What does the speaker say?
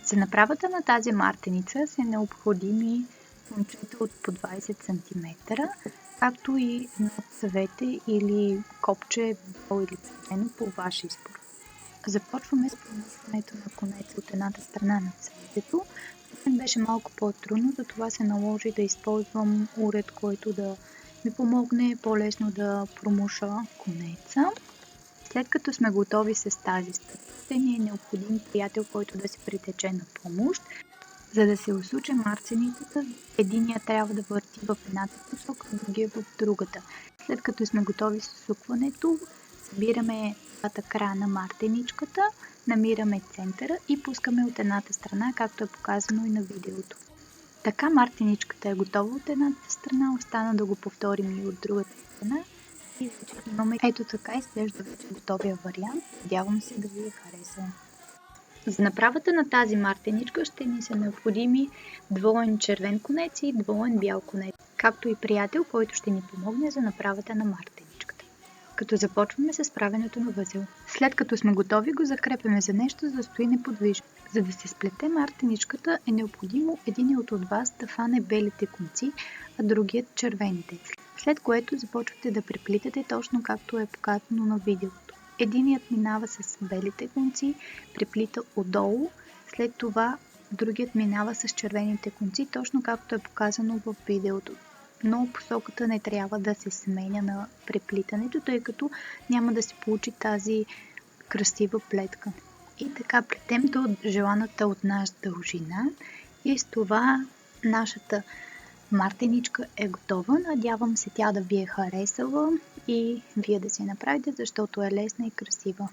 За направата на тази мартеница са необходими кончета от по 20 см, както и едно цвете или копче бяло или цветено по ваш избор. Започваме с проместването на конеца от едната страна на цветето. За мен беше малко по-трудно, затова се наложи да използвам уред, който да ми помогне по-лесно да промуша конеца. След като сме готови с тази стъпка, ще ни е необходим приятел, който да се притече на помощ. За да се усуче марценицата, единият трябва да върти в едната посока, другия в другата. След като сме готови с усукването, събираме двата края на мартеничката, намираме центъра и пускаме от едната страна, както е показано и на видеото. Така мартеничката е готова от едната страна, остана да го повторим и от другата страна. И вече имаме ето така изглежда вече готовия вариант. Надявам се да ви е харесал. За направата на тази мартеничка ще ни са необходими двоен червен конец и двоен бял конец, както и приятел, който ще ни помогне за направата на мартеничката. Като започваме с правенето на възел. След като сме готови, го закрепяме за нещо, за да стои неподвижно. За да се сплете мартеничката е необходимо единият от вас да фане белите конци, а другият червените. След което започвате да преплитате точно както е показано на видеото. Единият минава с белите конци, преплита отдолу, след това другият минава с червените конци, точно както е показано в видеото. Но посоката не трябва да се сменя на преплитането, тъй като няма да се получи тази красива плетка. И така плетем до желаната от нас дължина и с това нашата мартеничка е готова. Надявам се тя да ви е харесала и вие да си направите, защото е лесна и красива.